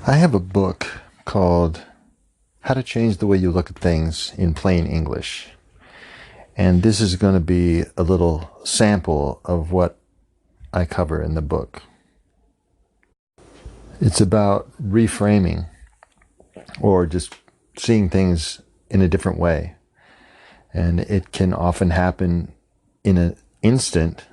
I have a book called How to Change the Way You Look at Things in Plain English. And this is going to be a little sample of what I cover in the book. It's about reframing or just seeing things in a different way. And it can often happen in an instant,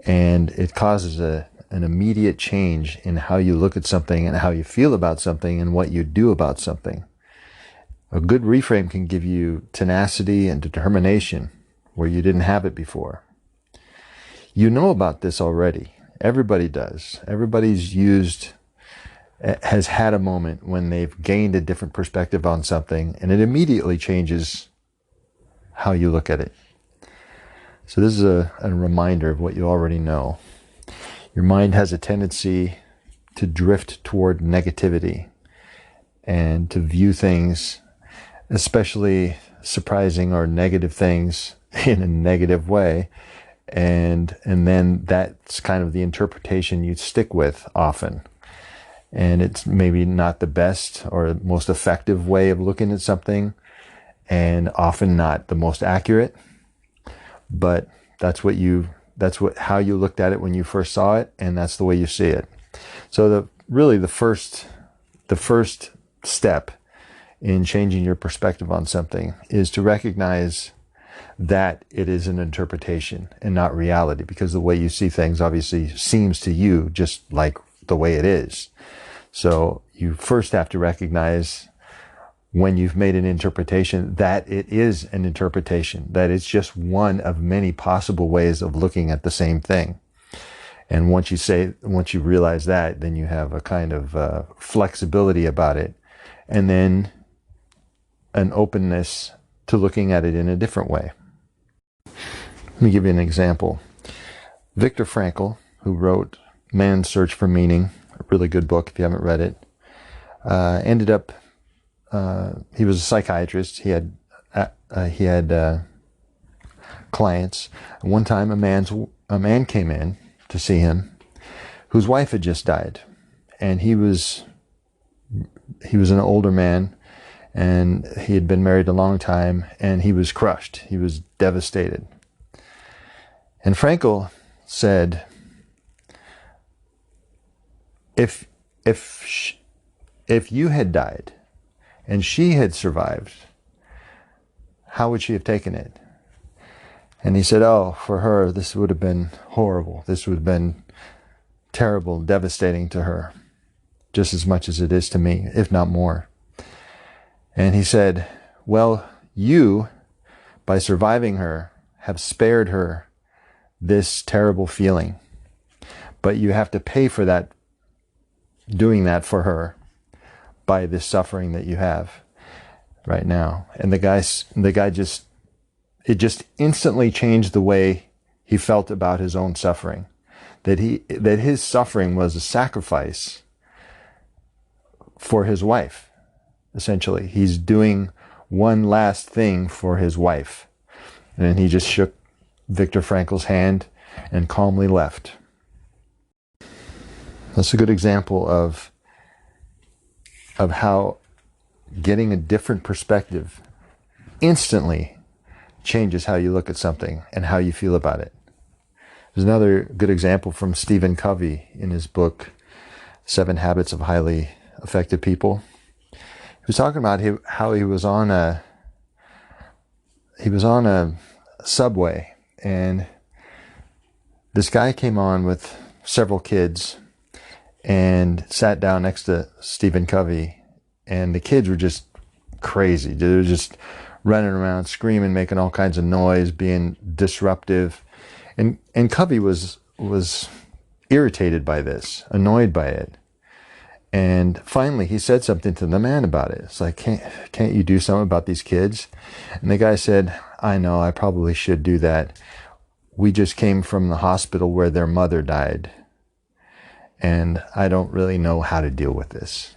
and it causes an immediate change in how you look at something and how you feel about something and what you do about something. A good reframe can give you tenacity and determination where you didn't have it before. You know about this already. Everybody does. Has had a moment when they've gained a different perspective on something, and it immediately changes how you look at it. So this is a reminder of what you already know. Your mind has a tendency to drift toward negativity and to view things, especially surprising or negative things, in a negative way. And then that's kind of the interpretation you stick with often. And it's maybe not the best or most effective way of looking at something, and often not the most accurate, but how you looked at it when you first saw it, and that's the way you see it. So the first step in changing your perspective on something is to recognize that it is an interpretation and not reality, because the way you see things obviously seems to you just like the way it is. So you first have to recognize, when you've made an interpretation, that it is an interpretation, that it's just one of many possible ways of looking at the same thing. And once you realize that, then you have a kind of flexibility about it, and then an openness to looking at it in a different way. Let me give you an example. Viktor Frankl, who wrote Man's Search for Meaning, a really good book if you haven't read it, he was a psychiatrist. He had clients. One time a man came in to see him whose wife had just died, and he was an older man, and he had been married a long time, and he was crushed. He was devastated. And Frankl said, if you had died and she had survived, how would she have taken it? And he said, oh, for her, this would have been horrible. This would have been terrible, devastating to her, just as much as it is to me, if not more. And he said, well, you, by surviving her, have spared her this terrible feeling. But you have to pay for that, doing that for her, by this suffering that you have right now. And the guy just instantly changed the way he felt about his own suffering. That his suffering was a sacrifice for his wife. Essentially, he's doing one last thing for his wife. And then he just shook Viktor Frankl's hand and calmly left. That's a good example of how getting a different perspective instantly changes how you look at something and how you feel about it. There's another good example from Stephen Covey in his book, 7 Habits of Highly Effective People. He was talking about how he was on a subway, and this guy came on with several kids and sat down next to Stephen Covey, and the kids were just crazy. They were just running around, screaming, making all kinds of noise, being disruptive. And Covey was irritated by this, annoyed by it. And finally, he said something to the man about it. It's like, can't you do something about these kids? And the guy said, I know, I probably should do that. We just came from the hospital where their mother died, and I don't really know how to deal with this.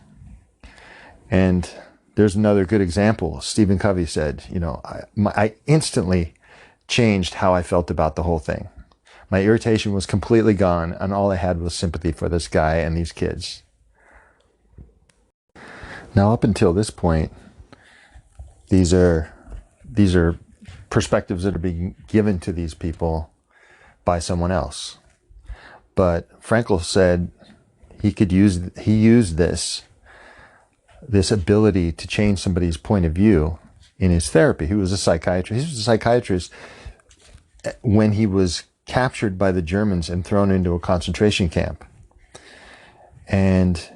And there's another good example. Stephen Covey said, I instantly changed how I felt about the whole thing. My irritation was completely gone, and all I had was sympathy for this guy and these kids. Now, up until this point, these are perspectives that are being given to these people by someone else. But Frankl said he used this ability to change somebody's point of view in his therapy. He was a psychiatrist. He was a psychiatrist when he was captured by the Germans and thrown into a concentration camp. And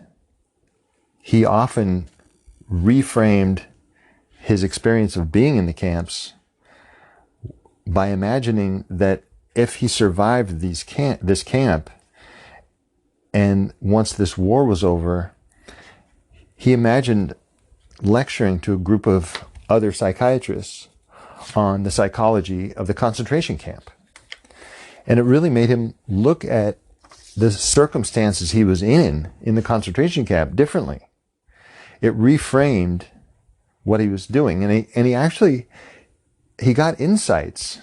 he often reframed his experience of being in the camps by imagining that if he survived this camp, and once this war was over, he imagined lecturing to a group of other psychiatrists on the psychology of the concentration camp. And it really made him look at the circumstances he was in the concentration camp differently. It reframed what he was doing. And he got insights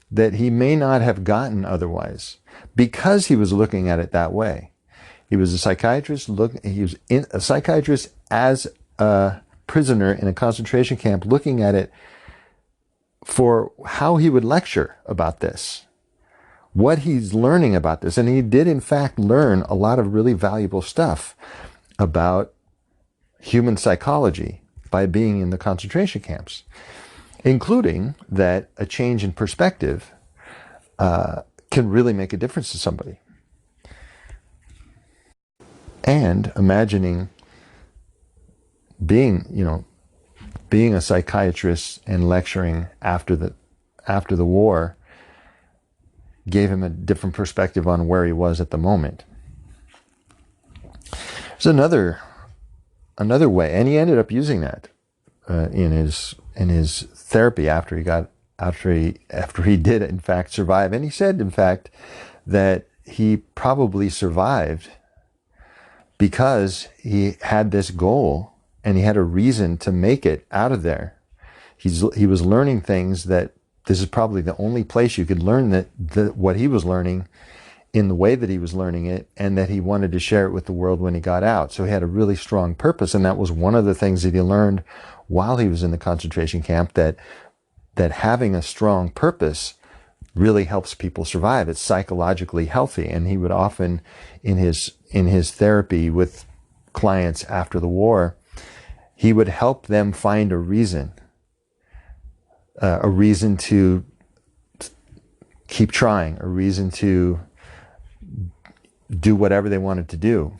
that he may not have gotten otherwise because he was looking at it that way. He was a psychiatrist. He was a psychiatrist as a prisoner in a concentration camp, looking at it for how he would lecture about this, what he's learning about this. And he did, in fact, learn a lot of really valuable stuff about human psychology by being in the concentration camps, including that a change in perspective can really make a difference to somebody. And imagining being a psychiatrist and lecturing after the war gave him a different perspective on where he was at the moment. There's another way, and he ended up using that in his therapy after he did in fact survive. And he said, in fact, that he probably survived because he had this goal and he had a reason to make it out of there. He was learning things that this is probably the only place you could learn what he was learning in the way that he was learning it, and that he wanted to share it with the world when he got out. So he had a really strong purpose, and that was one of the things that he learned while he was in the concentration camp, that having a strong purpose really helps people survive. It's psychologically healthy. And he would often, in his therapy with clients after the war, he would help them find a reason to keep trying, a reason to do whatever they wanted to do,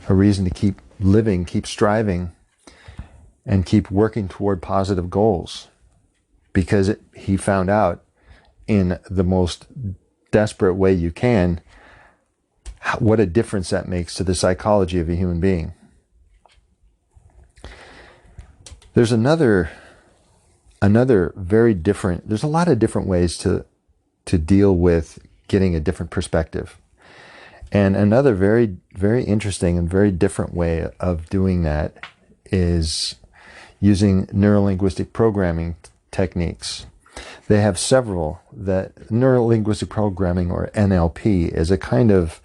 a reason to keep living, keep striving, and keep working toward positive goals. Because he found out in the most desperate way you can what a difference that makes to the psychology of a human being. There's another very different, there's a lot of different ways to deal with getting a different perspective. And another very, very interesting and very different way of doing that is using neurolinguistic programming techniques. They have several. That neurolinguistic programming, or NLP, is a kind of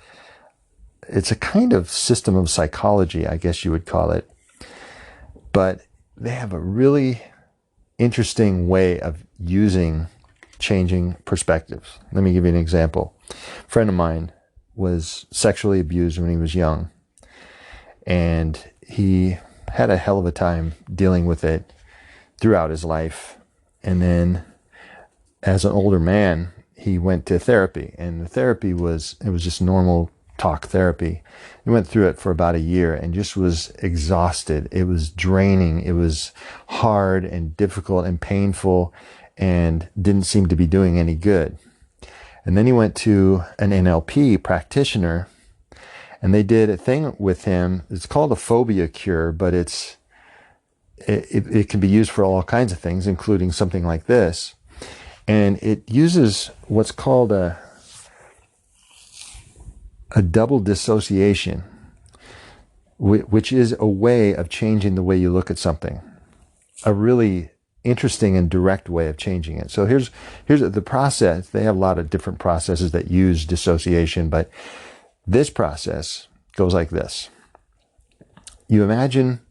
system of psychology, I guess you would call it. But they have a really interesting way of changing perspectives. Let me give you an example. A friend of mine was sexually abused when he was young, and he had a hell of a time dealing with it throughout his life. And then as an older man, he went to therapy, and the therapy was just normal talk therapy. He went through it for about a year and just was exhausted. It was draining. It was hard and difficult and painful and didn't seem to be doing any good. And then he went to an NLP practitioner, and they did a thing with him. It's called a phobia cure, but it can be used for all kinds of things, including something like this. And it uses what's called a double dissociation, which is a way of changing the way you look at something. A really interesting and direct way of changing it. So here's the process. They have a lot of different processes that use dissociation, but this process goes like this. you imagine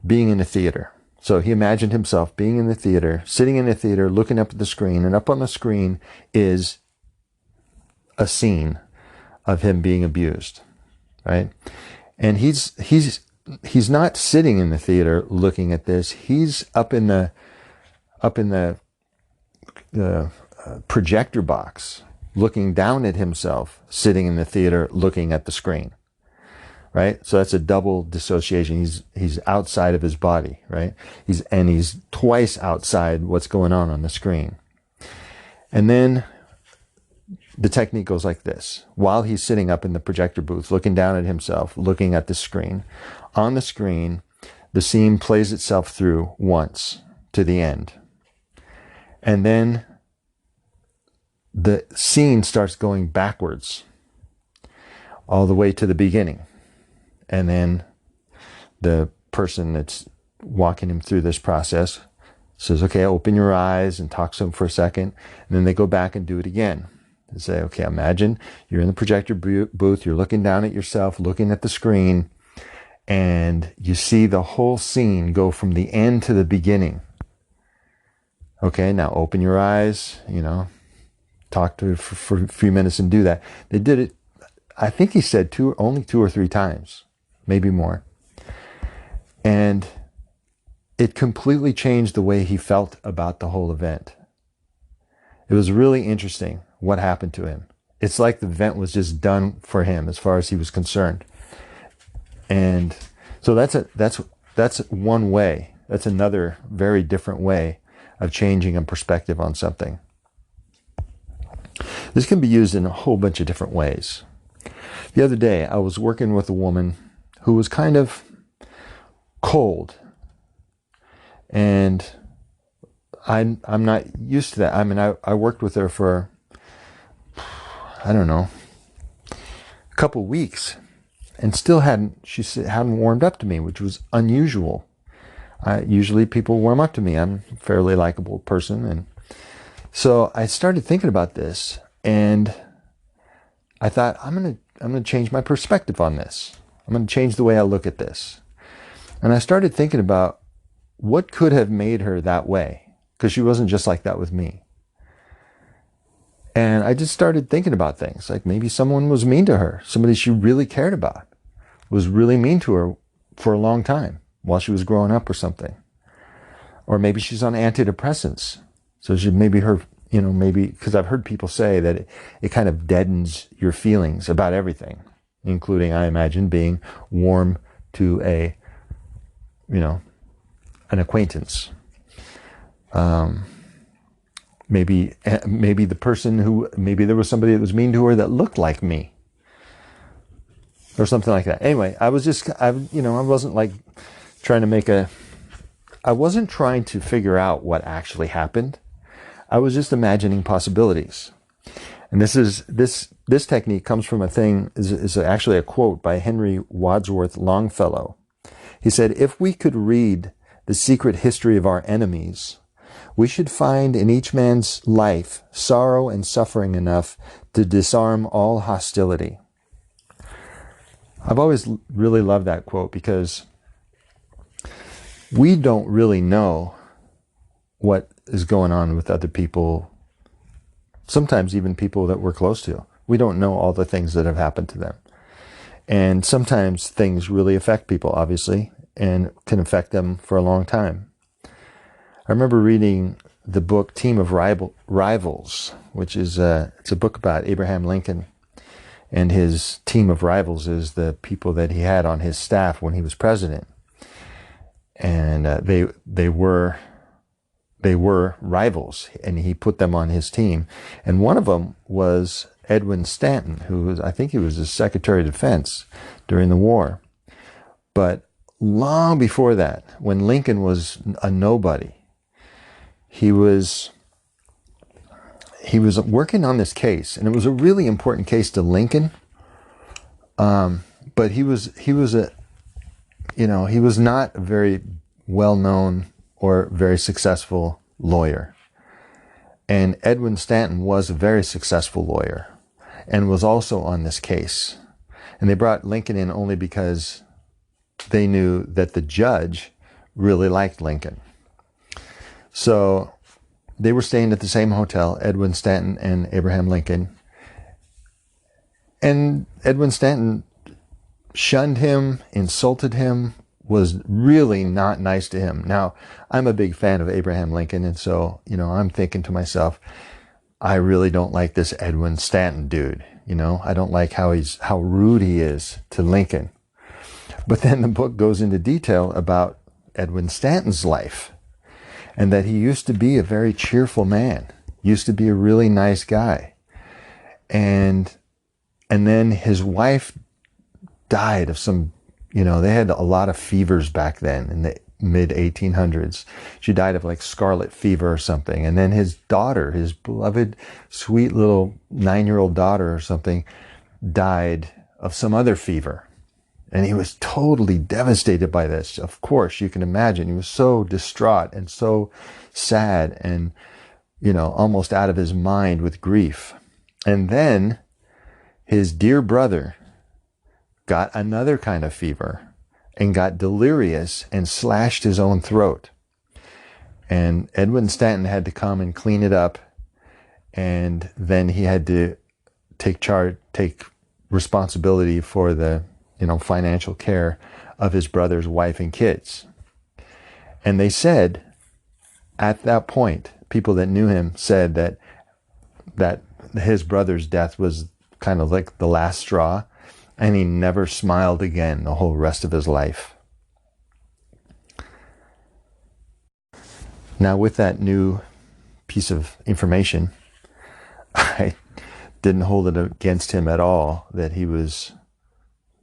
being in a theater. So he imagined himself being in the theater, sitting in the theater, looking up at the screen, and up on the screen is a scene of him being abused, right? And he's not sitting in the theater looking at this. He's up in the projector box, looking down at himself, sitting in the theater looking at the screen. Right? So that's a double dissociation. He's outside of his body, right? He's twice outside what's going on the screen. And then the technique goes like this. While he's sitting up in the projector booth, looking down at himself, looking at the screen, on the screen, the scene plays itself through once to the end. And then the scene starts going backwards all the way to the beginning. And then the person that's walking him through this process says, okay, open your eyes, and talks to him for a second. And then they go back and do it again. They say, okay, imagine you're in the projector booth, you're looking down at yourself, looking at the screen, and you see the whole scene go from the end to the beginning. Okay, now open your eyes, talk to it for a few minutes and do that. They did it, I think he said only 2 or 3 times. Maybe more. And it completely changed the way he felt about the whole event. It was really interesting what happened to him. It's like the event was just done for him as far as he was concerned. And so that's one way. That's another very different way of changing a perspective on something. This can be used in a whole bunch of different ways. The other day, I was working with a woman who was kind of cold, and I'm not used to that. I mean, I worked with her for, I don't know, a couple weeks, and still hadn't warmed up to me, which was unusual. Usually people warm up to me. I'm a fairly likable person, and so I started thinking about this, and I thought, I'm gonna change my perspective on this. I'm going to change the way I look at this. And I started thinking about what could have made her that way, because she wasn't just like that with me. And I just started thinking about things like maybe someone was mean to her. Somebody she really cared about was really mean to her for a long time while she was growing up or something. Or maybe she's on antidepressants. So maybe because I've heard people say that it kind of deadens your feelings about everything, including, I imagine, being warm to an acquaintance. Maybe the person maybe there was somebody that was mean to her that looked like me, or something like that. Anyway, I wasn't like I wasn't trying to figure out what actually happened. I was just imagining possibilities. And this technique comes from is actually a quote by Henry Wadsworth Longfellow. He said, "If we could read the secret history of our enemies, we should find in each man's life sorrow and suffering enough to disarm all hostility." I've always really loved that quote, because we don't really know what is going on with other people. Sometimes even people that we're close to. We don't know all the things that have happened to them. And sometimes things really affect people, obviously, and can affect them for a long time. I remember reading the book Team of Rivals, which is it's a book about Abraham Lincoln. And his team of rivals is the people that he had on his staff when he was president. And they were rivals, and he put them on his team. And one of them was Edwin Stanton, I think he was the Secretary of Defense during the war. But long before that, when Lincoln was a nobody, he was working on this case, and it was a really important case to Lincoln. But he was not a very well-known or very successful lawyer. And Edwin Stanton was a very successful lawyer and was also on this case. And they brought Lincoln in only because they knew that the judge really liked Lincoln. So they were staying at the same hotel, Edwin Stanton and Abraham Lincoln. And Edwin Stanton shunned him, insulted him, was really not nice to him. Now, I'm a big fan of Abraham Lincoln, and so, I'm thinking to myself, I really don't like this Edwin Stanton dude. I don't like how rude he is to Lincoln. But then the book goes into detail about Edwin Stanton's life, and that he used to be a very cheerful man, used to be a really nice guy. And then his wife died of some, they had a lot of fevers back then in the mid 1800s. She died of like scarlet fever or something. And then his daughter, his beloved, sweet little 9-year-old daughter or something, died of some other fever. And he was totally devastated by this. Of course, you can imagine. He was so distraught and so sad and, almost out of his mind with grief. And then his dear brother got another kind of fever and got delirious and slashed his own throat. And Edwin Stanton had to come and clean it up. And then he had to take responsibility for the, financial care of his brother's wife and kids. And they said, at that point, people that knew him said that his brother's death was kind of like the last straw, and he never smiled again the whole rest of his life. Now, with that new piece of information, I didn't hold it against him at all that he was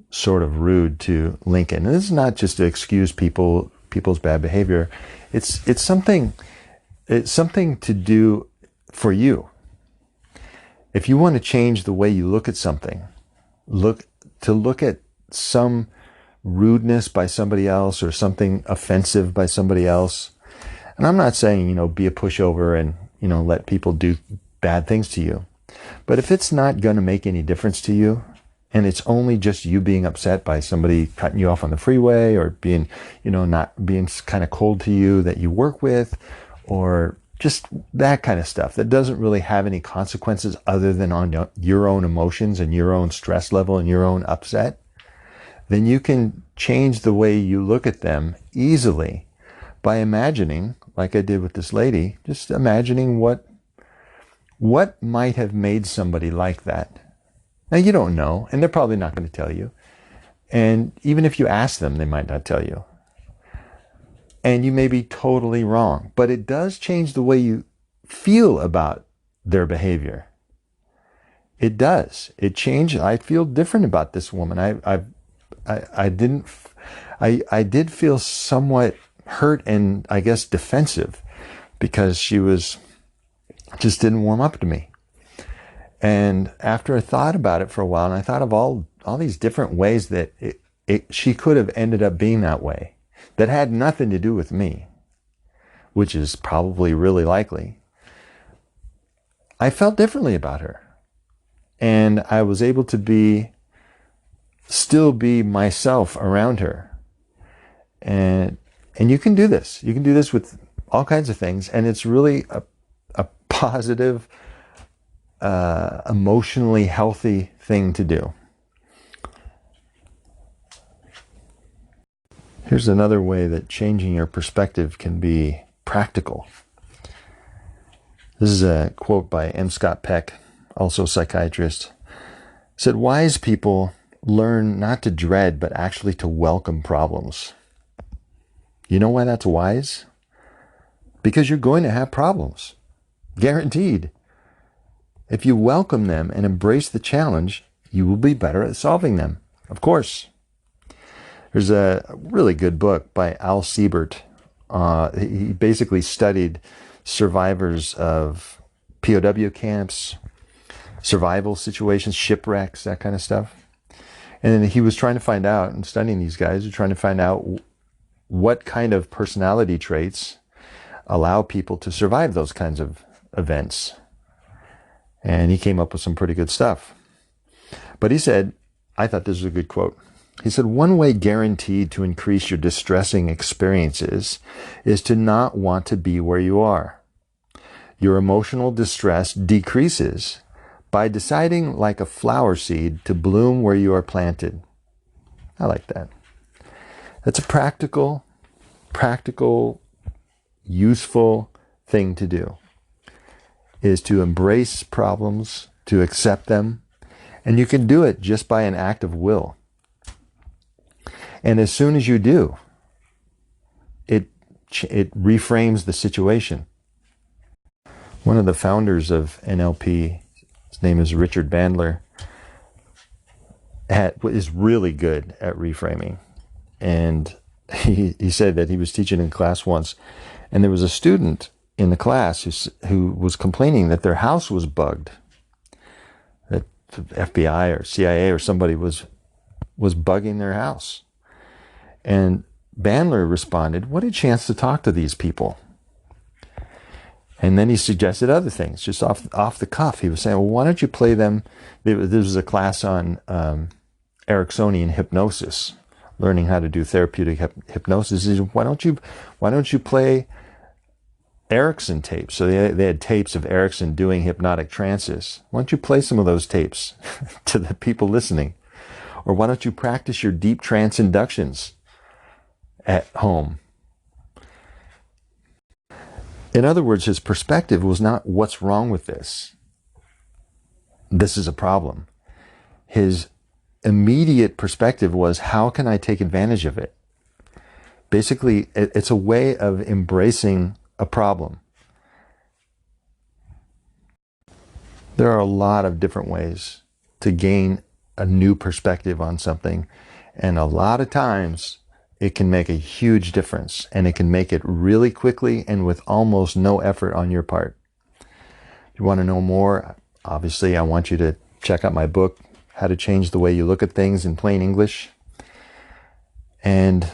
sort of rude to Lincoln. And this is not just to excuse people's bad behavior. It's something to do for you. If you want to change the way you look at something, look at some rudeness by somebody else or something offensive by somebody else. And I'm not saying, be a pushover and, let people do bad things to you. But if it's not going to make any difference to you, and it's only just you being upset by somebody cutting you off on the freeway or being, not being kind of cold to you that you work with, or just that kind of stuff that doesn't really have any consequences other than on your own emotions and your own stress level and your own upset, then you can change the way you look at them easily by imagining, like I did with this lady, just imagining what might have made somebody like that. Now, you don't know, and they're probably not going to tell you. And even if you ask them, they might not tell you. And you may be totally wrong, but it does change the way you feel about their behavior. It does. It changed. I feel different about this woman. I did feel somewhat hurt and, I guess, defensive because she just didn't warm up to me. And after I thought about it for a while, and I thought of all these different ways that she could have ended up being that way, that had nothing to do with me, which is probably really likely, I felt differently about her. And I was able to still be myself around her. And you can do this. You can do this with all kinds of things. And it's really a positive, emotionally healthy thing to do. Here's another way that changing your perspective can be practical. This is a quote by M. Scott Peck, also a psychiatrist. He said, "Wise people learn not to dread, but actually to welcome problems." You know why that's wise? Because you're going to have problems. Guaranteed. If you welcome them and embrace the challenge, you will be better at solving them. Of course. There's a really good book by Al Siebert. He basically studied survivors of POW camps, survival situations, shipwrecks, that kind of stuff. And then he was trying to find out, and studying these guys, trying to find out what kind of personality traits allow people to survive those kinds of events. And he came up with some pretty good stuff. But he said, I thought this was a good quote. He said, one way guaranteed to increase your distressing experiences is to not want to be where you are. Your emotional distress decreases by deciding, like a flower seed, to bloom where you are planted. I like that. That's a practical, useful thing to do, is to embrace problems, to accept them, and you can do it just by an act of will. And as soon as you do, it reframes the situation. One of the founders of NLP, his name is Richard Bandler, is really good at reframing. And he said that he was teaching in class once, and there was a student in the class who was complaining that their house was bugged. That the FBI or CIA or somebody was bugging their house. And Bandler responded, what a chance to talk to these people. And then he suggested other things, just off the cuff. He was saying, well, why don't you play them? This was a class on Ericksonian hypnosis, learning how to do therapeutic hypnosis. He said, why don't you play Erickson tapes? So they had tapes of Erickson doing hypnotic trances. Why don't you play some of those tapes to the people listening? Or why don't you practice your deep trance inductions at home? In other words, his perspective was not what's wrong with this. This is a problem. His immediate perspective was, how can I take advantage of it? Basically, it's a way of embracing a problem. There are a lot of different ways to gain a new perspective on something, and a lot of times it can make a huge difference, and it can make it really quickly and with almost no effort on your part. If you want to know more, obviously I want you to check out my book, How to Change the Way You Look at Things in Plain English. And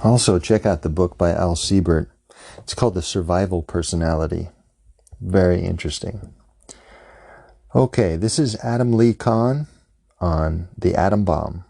also check out the book by Al Siebert. It's called The Survival Personality. Very interesting. Okay, this is Adam Lee Kahn on the Atom Bomb.